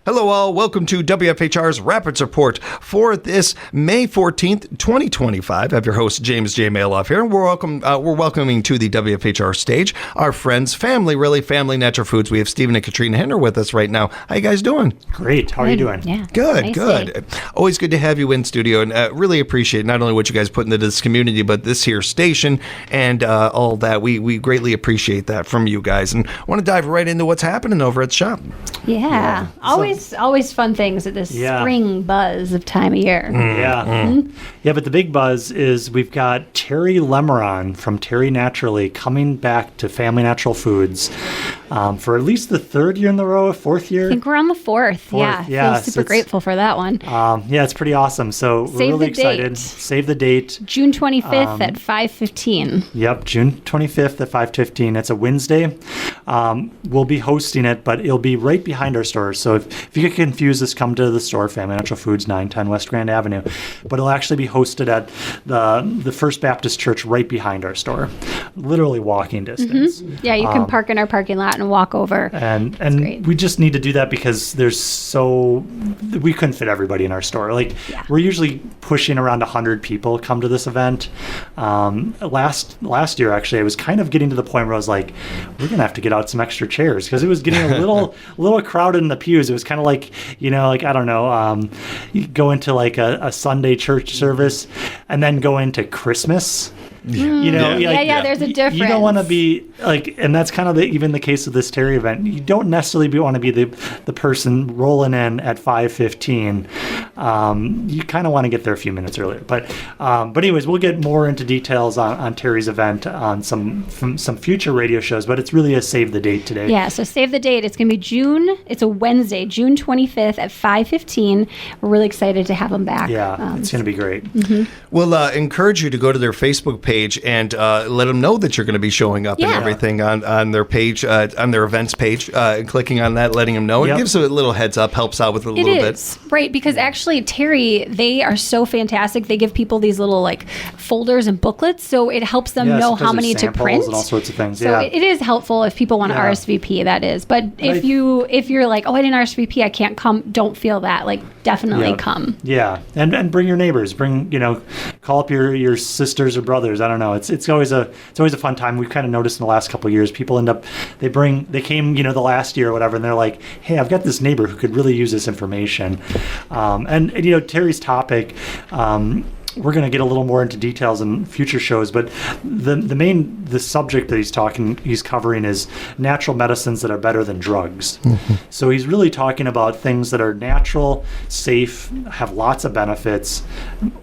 Hello all, welcome to WFHR's Rapids Report for this May 14th, 2025. I have your host, James J. Malouf here, and we're welcoming to the WFHR stage our friends, family, Natural Foods. We have Stephen and Katrina Hittner with us right now. How you guys doing? Great. How are you doing? Yeah. Good. Always good to have you in studio, and really appreciate not only what you guys put into this community, but this here station and all that. We greatly appreciate that from you guys, and want to dive right into what's happening over at the shop. Yeah. Always fun things at this spring buzz of time of year. Yeah, but the big buzz is we've got Terry Lemeron from Terry Naturally coming back to Family Natural Foods for at least the third year in a row, fourth year. I think we're on the fourth. Yeah. Feel super grateful for that one. Yeah, it's pretty awesome. So we're really excited. Save the date. June 25th at 5:15. Yep, June 25th at 5:15. It's a Wednesday. We'll be hosting it, but it'll be right behind our store. So if you get confused, just come to the store, Family Natural Foods, 910 West Grand Avenue. But it'll actually be hosted at the First Baptist Church right behind our store. Literally walking distance. Mm-hmm. Yeah, you can park in our parking lot and walk over. And we just need to do that because we couldn't fit everybody in our store. We're usually pushing around 100 people come to this event. Last year, actually, I was kind of getting to the point where I was like, we're going to have to get out some extra chairs because it was getting a little crowded in the pews. It was kind of like, I don't know, you go into like a Sunday church service and then go into Christmas. There's a difference. You don't want to be and that's kind of even the case of this Terry event. You don't necessarily want to be the person rolling in at 5:15. You kind of want to get there a few minutes earlier. But anyways, we'll get more into details on Terry's event on some future radio shows. But it's really a save the date today. Yeah, so save the date. It's going to be it's a Wednesday, June 25th at 5:15. We're really excited to have them back. Yeah, it's going to be great. Mm-hmm. We'll encourage you to go to their Facebook page and let them know that you're going to be showing up and everything on their page, on their events page, and clicking on that, letting them know. It gives a little heads up, helps out with a little bit. Right, because actually Terry, they are so fantastic. They give people these little folders and booklets, so it helps them know how many to print and all sorts of things. So it is helpful if people want to RSVP. That is, but if you're like, oh, I didn't RSVP, I can't come. Don't feel that. Definitely come. Yeah, and bring your neighbors. Call up your sisters or brothers. I don't know. It's always a fun time. We've kind of noticed in the last couple of years, people they came the last year or whatever, and they're like, hey, I've got this neighbor who could really use this information. And Terry's topic, we're going to get a little more into details in future shows, but the subject that he's covering is natural medicines that are better than drugs. Mm-hmm. So he's really talking about things that are natural, safe, have lots of benefits,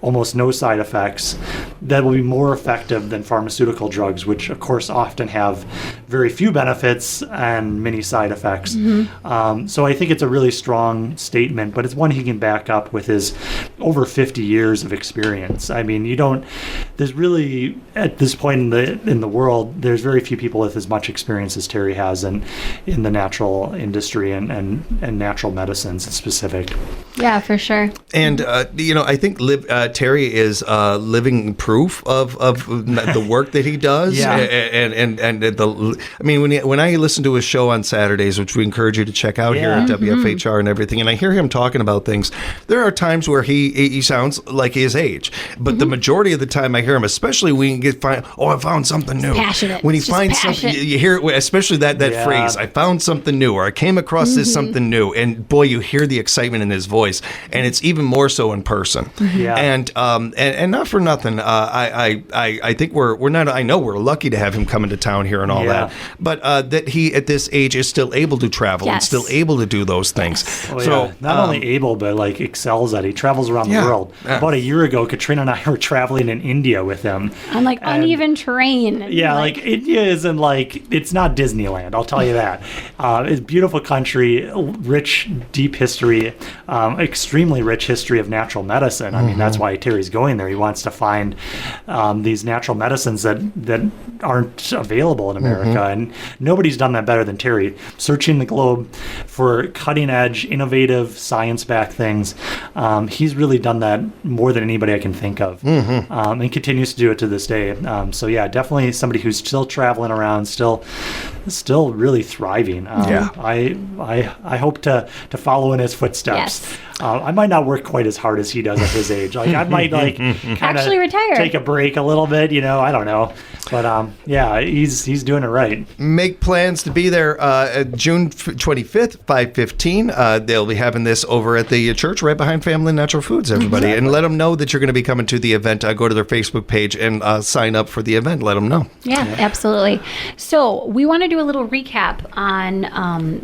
almost no side effects, that will be more effective than pharmaceutical drugs, which of course often have very few benefits and many side effects. Mm-hmm. So I think it's a really strong statement, but it's one he can back up with his over 50 years of experience. I mean, there's really, at this point in the world, there's very few people with as much experience as Terry has in the natural industry and natural medicines in specific. Yeah, for sure. And, I think Terry is living proof of the work that he does. Yeah. When I listen to his show on Saturdays, which we encourage you to check out here at WFHR and everything, and I hear him talking about things, there are times where he sounds like his age. But the majority of the time I hear him, especially when you I found something new. Passionate. When he finds something, you hear, especially that phrase, I found something new, or I came across this something new. And boy, you hear the excitement in his voice. And it's even more so in person. Yeah. And not for nothing, I think we're not, I know we're lucky to have him come into town here and all that. But that he, at this age, is still able to travel and still able to do those things. So not only able, but excels at it. He travels around the world. About a year ago, Katrina and I were traveling in India with him on uneven terrain. India isn't it's not Disneyland, I'll tell you that. It's a beautiful country, rich, deep history, extremely rich history of natural medicine. I mean, that's why Terry's going there. He wants to find these natural medicines that aren't available in America, and nobody's done that better than Terry. Searching the globe for cutting edge, innovative, science-backed things. He's really done that more than anybody I can think of, and continues to do it to this day. So yeah, definitely somebody who's still traveling around, still still really thriving. Yeah. I hope to follow in his footsteps. Yes. I might not work quite as hard as he does at his age. Like I might kind Actually retire. take a break a little bit. I don't know, but yeah, he's doing it right. Make plans to be there June 25th, 5:15. They'll be having this over at the church right behind Family Natural Foods, everybody. Exactly. And let them know that you're going to be coming to the event. Go to their Facebook page and sign up for the event. Let them know. Yeah, absolutely. So we want to do a little recap on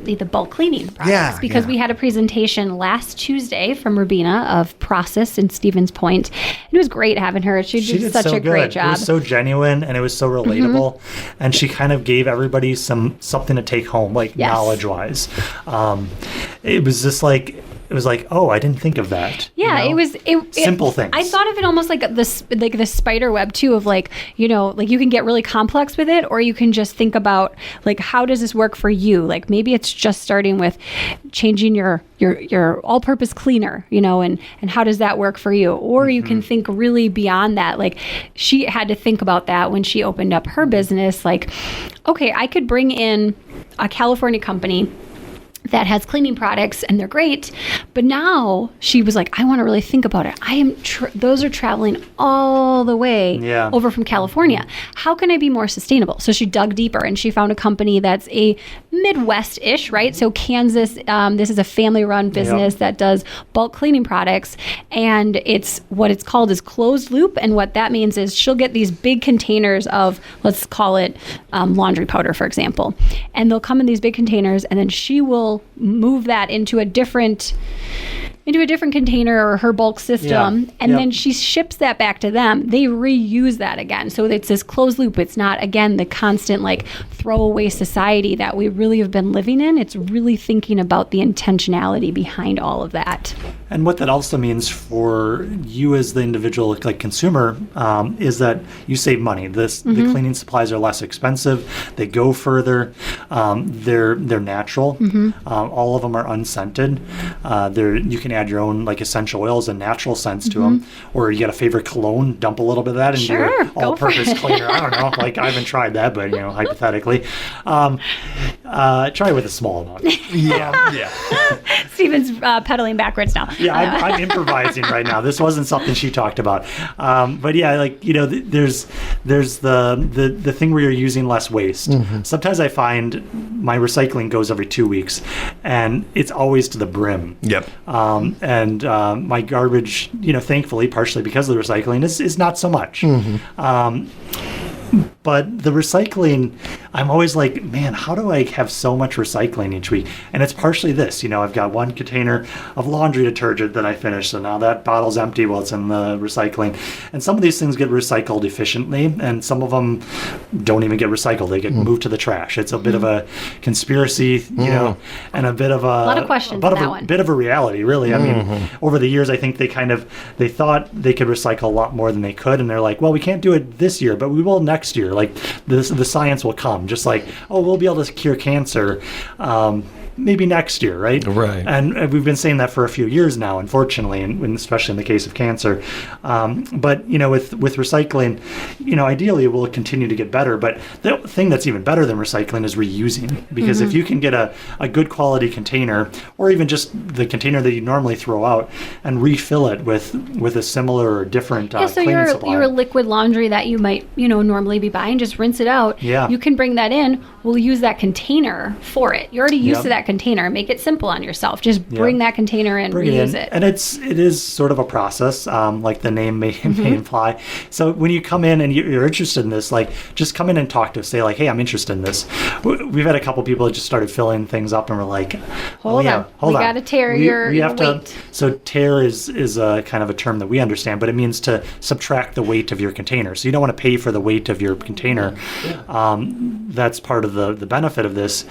the bulk cleaning process because we had a presentation last Tuesday from Rubina of Process in Stevens Point. It was great having her. She did such so a great good. job. It was so genuine and it was so relatable, and she kind of gave everybody something to take home, like knowledge-wise. It was just like. It was like, oh, I didn't think of that. Yeah, it was simple things. I thought of it almost like the spider web too, of like you can get really complex with it, or you can just think about like how does this work for you? Like maybe it's just starting with changing your all-purpose cleaner, and how does that work for you? Or you can think really beyond that. Like she had to think about that when she opened up her business. Like, okay, I could bring in a California company that has cleaning products and they're great, but now she was like, I want to really think about it. Those are traveling all the way over from California. How can I be more sustainable? So she dug deeper and she found a company that's a Midwest-ish, right? So Kansas, this is a family-run business that does bulk cleaning products, and what it's called is closed loop, and what that means is she'll get these big containers of, let's call it laundry powder, for example, and they'll come in these big containers, and then she will move that into a different container or her bulk system, and then she ships that back to them. They reuse that again. So it's this closed loop. It's not, again, the constant like throwaway society that we really have been living in. It's really thinking about the intentionality behind all of that. And what that also means for you as the individual like consumer is that you save money. The cleaning supplies are less expensive. They go further. They're natural. All of them are unscented. You can add your own like essential oils and natural scents to them, or you got a favorite cologne, dump a little bit of that into your all-purpose cleaner. I don't know, like I haven't tried that, but hypothetically, try it with a small amount. Steven's pedaling backwards now. Yeah, I'm improvising right now. This wasn't something she talked about, but yeah, like there's the thing where you're using less waste. Sometimes I find my recycling goes every 2 weeks, and it's always to the brim. Yep. And my garbage, thankfully, partially because of the recycling, is not so much. But the recycling, I'm always like, man, how do I have so much recycling each week? And it's partially this, I've got one container of laundry detergent that I finished, so now that bottle's empty while it's in the recycling. And some of these things get recycled efficiently, and some of them don't even get recycled. They get moved to the trash. It's a bit of a conspiracy, and a bit of a lot of questions on that one. Bit of a reality, really. I mean, over the years, I think they thought they could recycle a lot more than they could, and they're like, well, we can't do it this year, but we will next year. Like the science will come, just like, oh, we'll be able to cure cancer maybe next year, right? Right. And we've been saying that for a few years now, unfortunately, and especially in the case of cancer. But with recycling, ideally it will continue to get better. But the thing that's even better than recycling is reusing, because if you can get a good quality container, or even just the container that you normally throw out, and refill it with a similar or different so cleaning supply. your liquid laundry that you might normally be buying, just rinse it out. Yeah. You can bring that in. We'll use that container for it. You're already used to that container. Make it simple on yourself. Just bring that container in, reuse it. And it is sort of a process, like the name may imply. So when you come in and you're interested in this, like just come in and talk to us. Say like, hey, I'm interested in this. We've had a couple people that just started filling things up, and we're like, hold on. We got to tear your weight. So tear is a kind of a term that we understand, but it means to subtract the weight of your container. So you don't want to pay for the weight of your container. That's part of the benefit of this.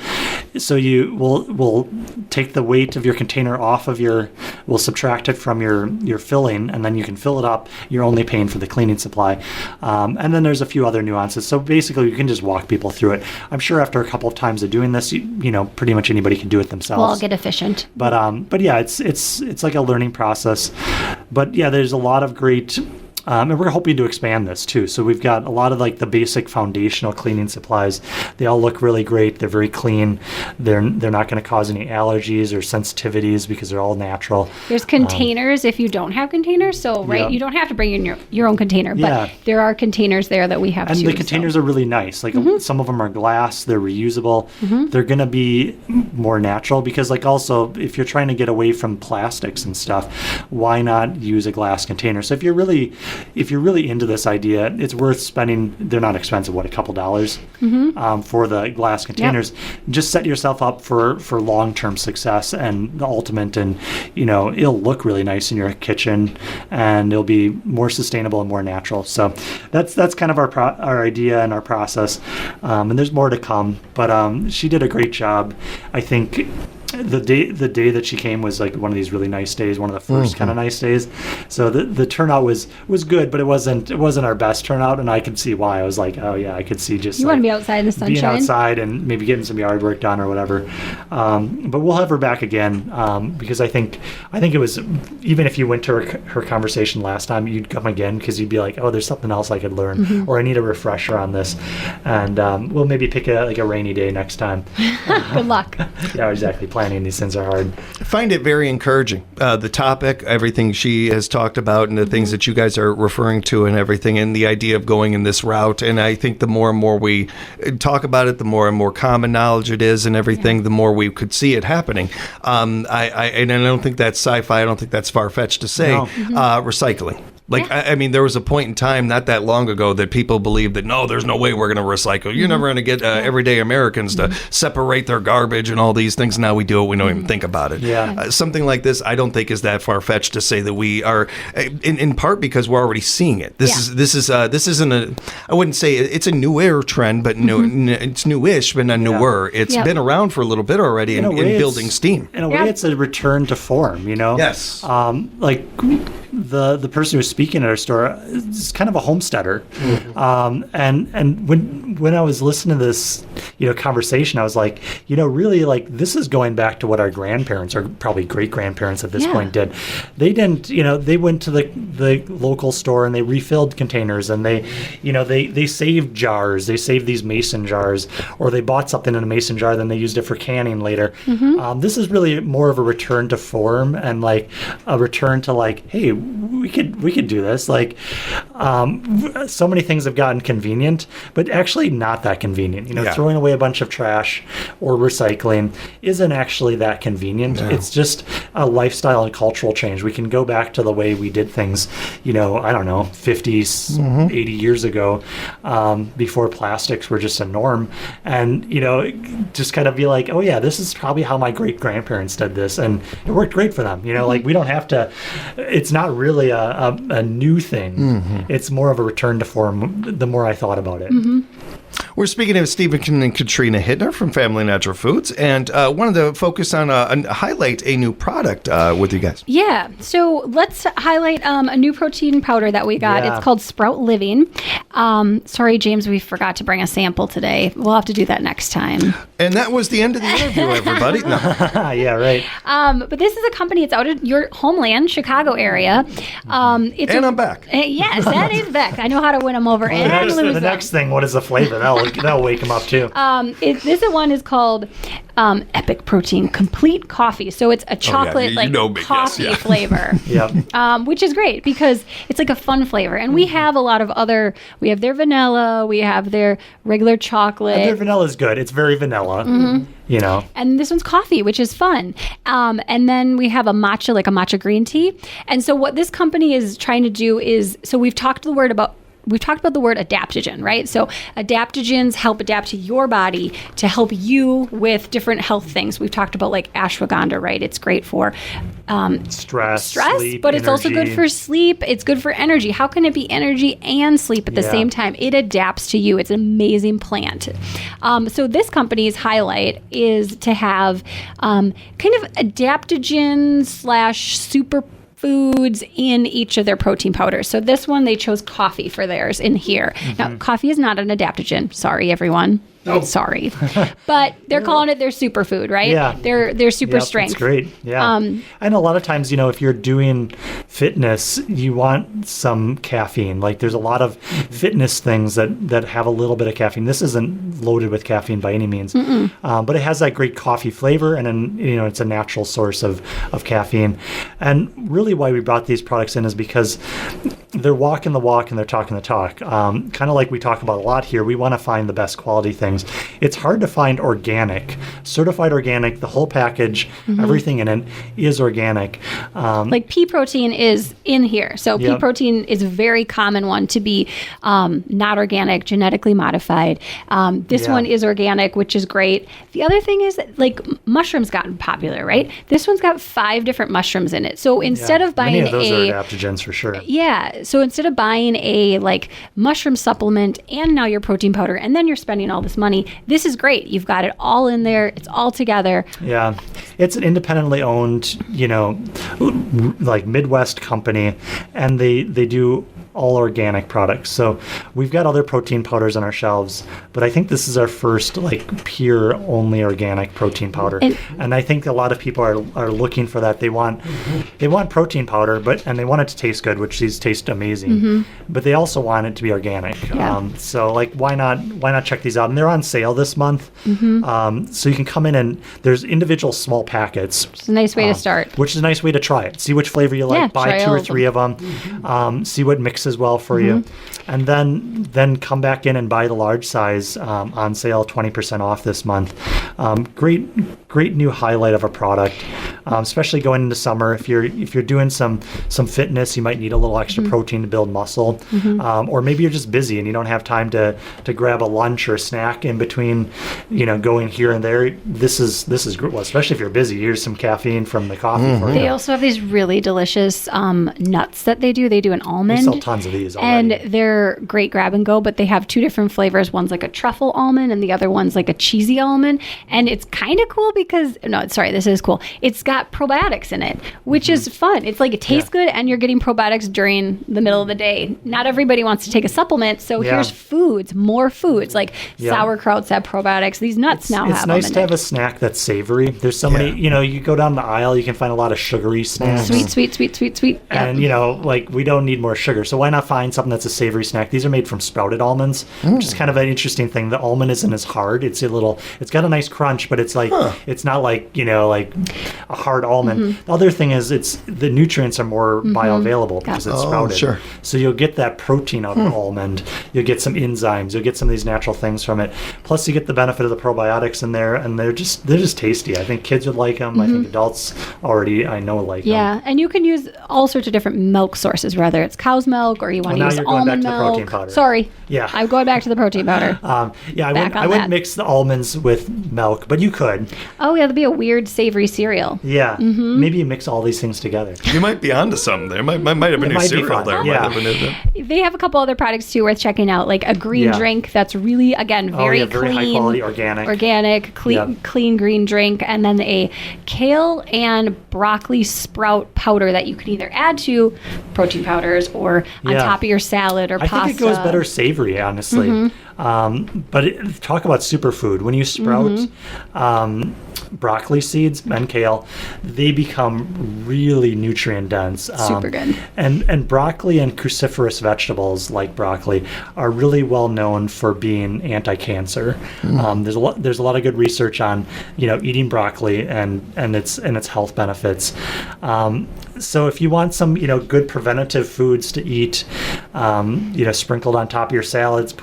So you will take the weight of your container off of we'll subtract it from your filling, and then you can fill it up. You're only paying for the cleaning supply. And then there's a few other nuances. So basically you can just walk people through it. I'm sure after a couple of times of doing this, pretty much anybody can do it themselves. We'll all get efficient. But yeah, it's like a learning process. But yeah, there's a lot of great And we're hoping to expand this too. So we've got a lot of like the basic foundational cleaning supplies. They all look really great. They're very clean. They're not going to cause any allergies or sensitivities because they're all natural. There's containers if you don't have containers. So, right, Yep. you don't have to bring in your own container, but Yeah. there are containers there that we have And too. the containers are really nice. Like some of them are glass. They're reusable. They're going to be more natural because like also if you're trying to get away from plastics and stuff, why not use a glass container? So if you're really into this idea, it's worth spending. They're not expensive. What, a couple dollars for the glass containers? Just set yourself up for long-term success and the ultimate. And it'll look really nice in your kitchen, and it'll be more sustainable and more natural. So that's kind of our idea and our process. And there's more to come. But she did a great job, I think. The day that she came was like one of these really nice days, one of the first kind of nice days. So the turnout was good, but it wasn't our best turnout, and I could see why. I was like, oh yeah, I could see just you want to be outside in the sunshine, being outside and maybe getting some yard work done or whatever. But we'll have her back again because I think it was, even if you went to her conversation last time, you'd come again because you'd be like, oh, there's something else I could learn, or I need a refresher on this, and we'll maybe pick a rainy day next time. Good luck. Yeah, exactly. Planning these things are hard. I find it very encouraging. The topic, everything she has talked about, and the things that you guys are referring to, and everything, and the idea of going in this route. And I think the more and more we talk about it, the more and more common knowledge it is, and everything, the more we could see it happening. I don't think that's sci-fi. I don't think that's far-fetched to say. No. Recycling. I mean, there was a point in time not that long ago that people believed that, no, there's no way we're going to recycle. You're never going to get everyday Americans to separate their garbage and all these things. Now we do it. We don't even think about it. Yeah. Something like this, I don't think is that far-fetched to say that we are, in part because we're already seeing it. This isn't a, I wouldn't say it's a newer trend, but it's newish, but not newer. It's been around for a little bit already and building steam. In a way, it's a return to form, Yes. Like the person who's speaking at our store is kind of a homesteader. And when I was listening to this, conversation, I was like, really, like, this is going back to what our grandparents or probably great grandparents at this point did. They didn't, they went to the local store and they refilled containers, and they saved jars. They saved these mason jars, or they bought something in a mason jar, then they used it for canning later. This is really more of a return to form, and like a return to like, hey, we could do this. Like, so many things have gotten convenient, but actually not that convenient. Throwing away a bunch of trash or recycling isn't actually that convenient. No. It's just a lifestyle and cultural change. We can go back to the way we did things, I don't know, 50, 80 years ago, before plastics were just a norm, and, just kind of be like, oh yeah, this is probably how my great grandparents did this, and it worked great for them. Like, we don't have to, it's not really a new thing. It's more of a return to form the more I thought about it. We're speaking of Stephen and Katrina Hittner from Family Natural Foods, and wanted to focus on highlight a new product with you guys. Yeah, so let's highlight a new protein powder that we got. Yeah. It's called Sprout Living. Sorry, James, we forgot to bring a sample today. We'll have to do that next time. And that was the end of the interview, everybody. No. Yeah, right. But this is a company. It's out of your homeland, Chicago area. I'm back. Yes, that is back. I know how to win them over and lose them. The next thing, what is the flavor? That'll wake them up too. This one is called Epic Protein Complete Coffee. So it's a chocolate coffee flavor. Which is great because it's like a fun flavor. And we have a lot of other. We have their vanilla. We have their regular chocolate. And their vanilla is good. It's very vanilla. And this one's coffee, which is fun. And then we have a matcha green tea. And so what this company is trying to do is, so we've talked about the word adaptogen, right? So adaptogens help adapt to your body to help you with different health things. We've talked about like ashwagandha, right? It's great for stress, sleep, but it's also good for sleep. It's good for energy. How can it be energy and sleep at the same time? It adapts to you. It's an amazing plant. So this company's highlight is to have kind of adaptogen / super foods in each of their protein powders. So this one, they chose coffee for theirs in here. Now, coffee is not an adaptogen. Sorry, everyone. Sorry, but they're calling it their superfood, right? Yeah. Their super strength. That's great. Yeah. And a lot of times, if you're doing fitness, you want some caffeine. Like there's a lot of fitness things that have a little bit of caffeine. This isn't loaded with caffeine by any means, but it has that great coffee flavor, and then it's a natural source of caffeine. And really, why we brought these products in is because they're walking the walk and they're talking the talk. Kind of like we talk about a lot here. We want to find the best quality things. It's hard to find organic, certified organic. The whole package, everything in it is organic. Like pea protein is in here. So pea protein is a very common one to be not organic, genetically modified. This one is organic, which is great. The other thing is that, like, mushrooms gotten popular, right? This one's got 5 different mushrooms in it. So instead of buying many of those are adaptogens for sure. Yeah. So instead of buying a mushroom supplement and now your protein powder and then you're spending all this money, this is great. You've got it all in there. It's all together. Yeah. It's an independently owned, like Midwest company, and they do all organic products. So we've got other protein powders on our shelves, but I think this is our first pure only organic protein powder. And I think a lot of people are looking for that. They want protein powder, and they want it to taste good, which these taste amazing. But they also want it to be organic. Yeah. So why not check these out? And they're on sale this month. So you can come in and there's individual small packets. It's a nice way to start. Which is a nice way to try it. See which flavor you like. Buy 2 or 3 of them. See what mixes well for you, and then come back in and buy the large size on sale, 20% off this month. Great new highlight of a product, especially going into summer. If you're doing some fitness, you might need a little extra protein to build muscle, or maybe you're just busy and you don't have time to grab a lunch or a snack in between, going here and there. This is great. Well, especially if you're busy. Here's some caffeine from the coffee for you. They also have these really delicious nuts that they do. They do an almond. We sell tons of these already. And they're great grab and go, but they have 2 different flavors. One's like a truffle almond and the other one's like a cheesy almond. And it's kind of cool because, this is cool. It's got probiotics in it, which is fun. It's like it tastes good and you're getting probiotics during the middle of the day. Not everybody wants to take a supplement, so here's more foods, like sauerkrauts have probiotics. These nuts now have them. It's nice to have a snack that's savory. There's so many, you go down the aisle, you can find a lot of sugary snacks. Sweet. And, we don't need more sugar. So why not find something that's a savory snack? These are made from sprouted almonds, which is kind of an interesting thing. The almond isn't as hard. It's got a nice crunch, but it's it's not like a hard almond. The other thing is the nutrients are more bioavailable because it's sprouted. Sure. So you'll get that protein out of the almond. You'll get some enzymes. You'll get some of these natural things from it. Plus you get the benefit of the probiotics in there, and they're just tasty. I think kids would like them. I think adults already like them. Yeah, and you can use all sorts of different milk sources, whether it's cow's milk or you want to use almond milk. Sorry. Yeah. I'm going back to the protein powder. I wouldn't mix the almonds with milk, but you could. Oh, yeah, that'd be a weird savory cereal. Yeah. Maybe you mix all these things together. You might be onto something there. Might have a new cereal there. Yeah. They have a couple other products too worth checking out, like a green drink that's really, again, very clean. Very high quality, organic, clean green drink, and then a kale and broccoli sprout powder that you can either add to protein powders or on top of your salad or pasta. I think it goes better savory, honestly. But talk about superfood. When you sprout broccoli seeds and kale, they become really nutrient dense. Super good. And broccoli and cruciferous vegetables like broccoli are really well known for being anti-cancer. There's a lot of good research on eating broccoli and its health benefits. So if you want some good preventative foods to eat, sprinkled on top of your salads,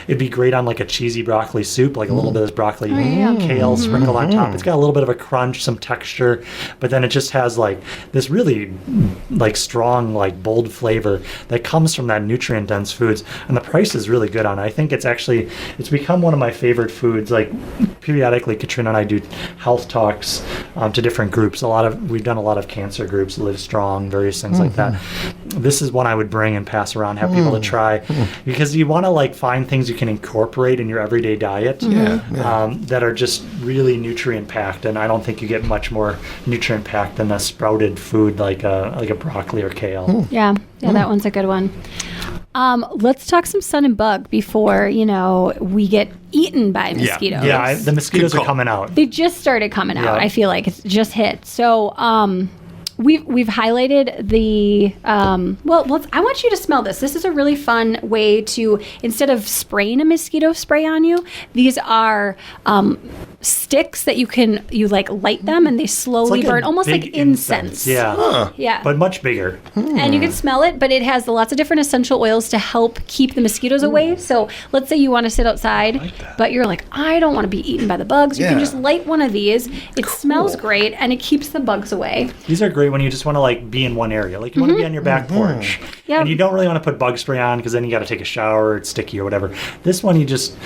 it'd be great on like a cheesy broccoli soup, like a little bit of broccoli kale sprinkled on top. It's got a little bit of a crunch, some texture, but then it just has like this really like strong, like bold flavor that comes from that nutrient dense foods, and the price is really good on it. I think it's become one of my favorite foods. Like periodically Katrina and I do health talks to different groups. We've done a lot of cancer groups, Live Strong, various things like that. This is one I would bring and pass around, have people to try, because you want to like find things you can incorporate in your everyday diet that are just really nutrient packed, and I don't think you get much more nutrient packed than a sprouted food like a broccoli or kale. Yeah, that one's a good one. Let's talk some sun and bug before, we get eaten by mosquitoes. Yeah, the mosquitoes are coming out. They just started coming out. I feel like it's just hit. So, we've highlighted the I want you to smell this. This is a really fun way to, instead of spraying a mosquito spray on you, these are sticks that you light them and they slowly burn, almost like incense. Yeah. But much bigger. And you can smell it, but it has lots of different essential oils to help keep the mosquitoes away. So let's say you want to sit outside, but you're like, I don't want to be eaten by the bugs. You can just light one of these. It smells great and it keeps the bugs away. These are great when you just want to be in one area. Like you want to be on your back porch. Yep. And you don't really want to put bug spray on because then you got to take a shower, it's sticky or whatever. This one you just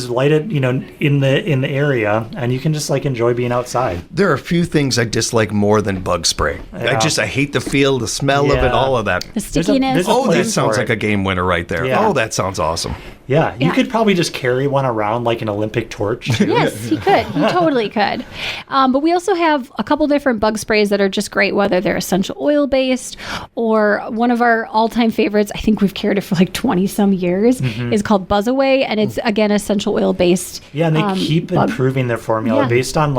light it, in the area and you can just enjoy being outside. There are a few things I dislike more than bug spray. Yeah. I hate the feel, the smell of it, all of that. The stickiness. That sounds like a game winner right there. Yeah. Oh, that sounds awesome. Yeah, you could probably just carry one around like an Olympic torch. Yes, he could. He totally could. But we also have a couple different bug sprays that are just great, whether they're essential oil based or one of our all-time favorites. I think we've carried it for 20 some years. Is called Buzz Away, and it's again essential oil based. Yeah, and they keep improving their formula based on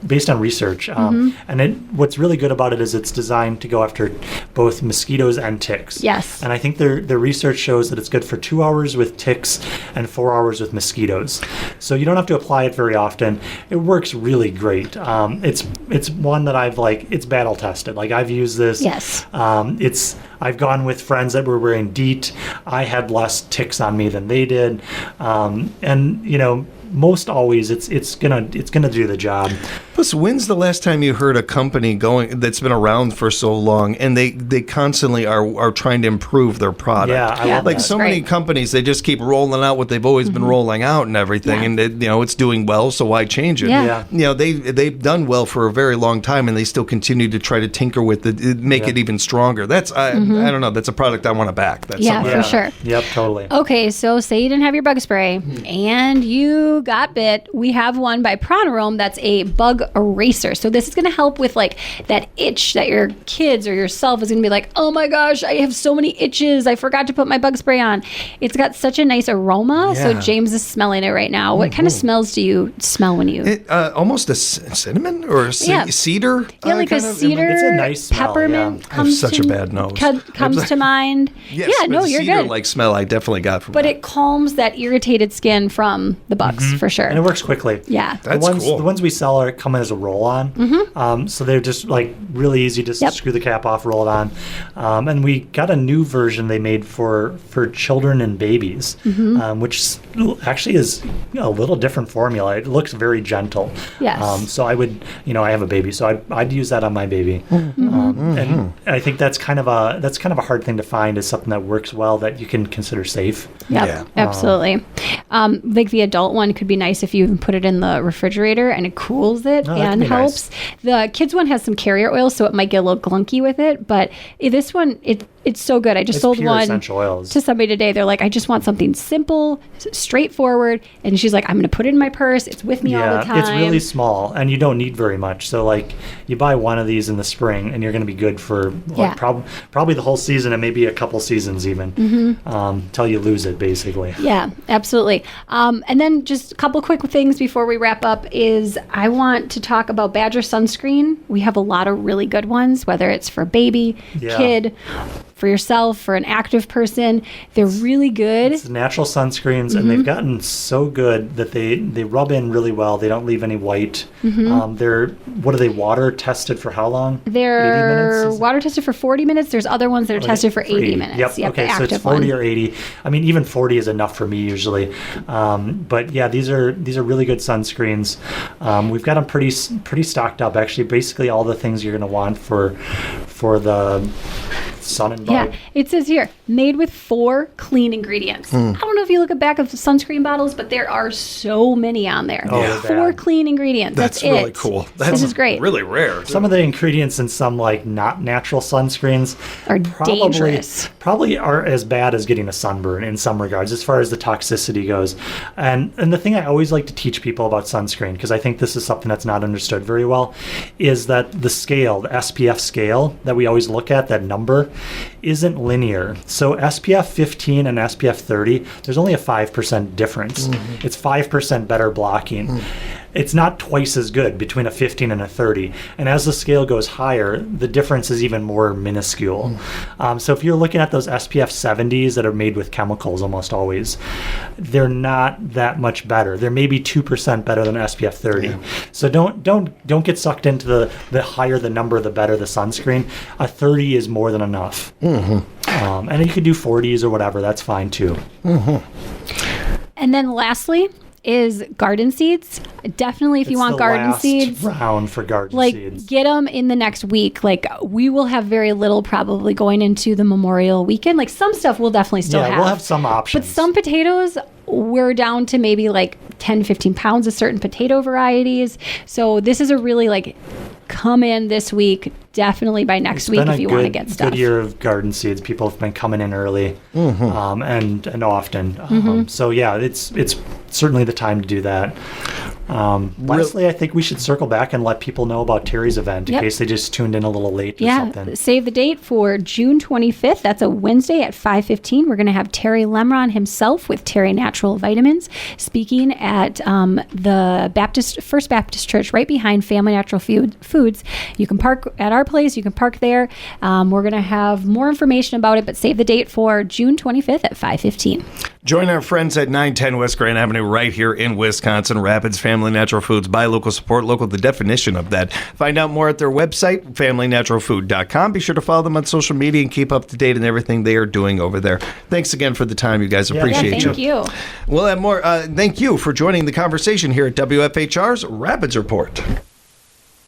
based on research. And what's really good about it is it's designed to go after both mosquitoes and ticks. Yes. And I think the research shows that it's good for 2 hours with ticks and 4 hours with mosquitoes. So you don't have to apply it very often. It works really great. It's one that it's battle tested. I've used this. Yes. I've gone with friends that were wearing DEET. I had less ticks on me than they did. Most always it's gonna do the job. Plus, when's the last time you heard a company that's been around for so long and they constantly are trying to improve their product? Yeah, I love that. So many companies, they just keep rolling out what they've always been rolling out and everything, and it's doing well, so why change it? Yeah. They've done well for a very long time, and they still continue to try to tinker with it, make it even stronger. That's I don't know. That's a product I want to back. That's for sure. Yep, totally. Okay, so say you didn't have your bug spray and you got bit. We have one by Pronarome that's a bug eraser. So this is going to help with that itch that your kids or yourself is going to be like, oh my gosh, I have so many itches. I forgot to put my bug spray on. It's got such a nice aroma. Yeah. So James is smelling it right now. What kind of smells do you smell when you? Almost a cinnamon or cedar. Yeah, like a cedar. It's a nice smell, peppermint. I have such a bad nose. Comes to mind. Yes, yeah, no, you're good. Cedar-like smell I definitely got from but that. it calms that irritated skin from the bugs for sure. And it works quickly. Yeah. That's cool. The ones we sell come in as a roll-on. So they're just really easy to screw the cap off, roll it on. And we got a new version they made for children and babies, which actually is a little different formula. It looks very gentle. Yes. So I would, I have a baby, so I'd use that on my baby. And I think that's kind of a hard thing to find, is something that works well that you can consider safe. Yep, Yeah. absolutely. The adult one could be nice if you even put it in the refrigerator and it cools it and helps. Nice. The kids one has some carrier oil, so it might get a little glunky with it, but this one, it's so good. I just sold one to somebody today. They're like, I just want something simple, straightforward. And she's like, I'm going to put it in my purse. It's with me all the time. It's really small and you don't need very much. So you buy one of these in the spring and you're going to be good for probably the whole season and maybe a couple seasons even, till you lose it basically. Yeah, absolutely. And then just a couple quick things before we wrap up is I want to talk about Badger sunscreen. We have a lot of really good ones, whether it's for baby, kid, for yourself, for an active person. They're really good. It's natural sunscreens, and they've gotten so good that they rub in really well. They don't leave any white. They're water tested for how long? They're 80 minutes? Water tested for 40 minutes. There's other ones that are tested for 80 minutes. Yep. Okay, so it's 40 or 80. I mean, even 40 is enough for me usually. But yeah, these are really good sunscreens. We've got them pretty stocked up. Actually, basically all the things you're going to want for the sun and bug. Yeah, it says here, made with 4 clean ingredients. I don't know if you look at back of sunscreen bottles, but there are so many on there. Oh, 4 clean ingredients. That's really it. cool. This is great. Really rare. Some of the ingredients in some not natural sunscreens are dangerous. Probably are as bad as getting a sunburn in some regards, as far as the toxicity goes. And the thing I always like to teach people about sunscreen, because I think this is something that's not understood very well, is that the SPF scale that we always look at, that number, isn't linear. So SPF 15 and SPF 30, there's only a 5% difference. It's 5% better blocking. It's not twice as good between a 15 and a 30. And as the scale goes higher, the difference is even more minuscule. So if you're looking at those SPF 70s that are made with chemicals almost always, they're not that much better. They're maybe 2% better than SPF 30. Yeah. So don't get sucked into the higher the number, the better the sunscreen. A 30 is more than enough. And you could do 40s or whatever. That's fine too. And then lastly is garden seeds. Definitely, if you want garden seeds, round for garden seeds, get them in the next week. Like, we will have very little probably going into the Memorial weekend. Like, some stuff we'll definitely still have. Yeah, we'll have some options. But some potatoes, we're down to maybe like 10, 15 pounds of certain potato varieties. So this is a really come in this week, definitely by next week if you want to get stuff. It's been a good year of garden seeds. People have been coming in early and often. So yeah, it's certainly the time to do that. Lastly, I think we should circle back and let people know about Terry's event in case they just tuned in a little late or something. Save the date for June 25th. That's a Wednesday at 5:15. We're going to have Terry Lemron himself with Terry Natural Vitamins speaking at the First Baptist Church right behind Family Natural Foods. You can park at our place. You can park there. We're going to have more information about it, but save the date for June 25th at 5:15. Join our friends at 910 West Grand Avenue right here in Wisconsin. Rapids Family Natural Foods. Buy local, support local, the definition of that. Find out more at their website, familynaturalfood.com. Be sure to follow them on social media and keep up to date on everything they are doing over there. Thanks again for the time, you guys. Appreciate thank you. We'll have more. Thank you for joining the conversation here at WFHR's Rapids Report.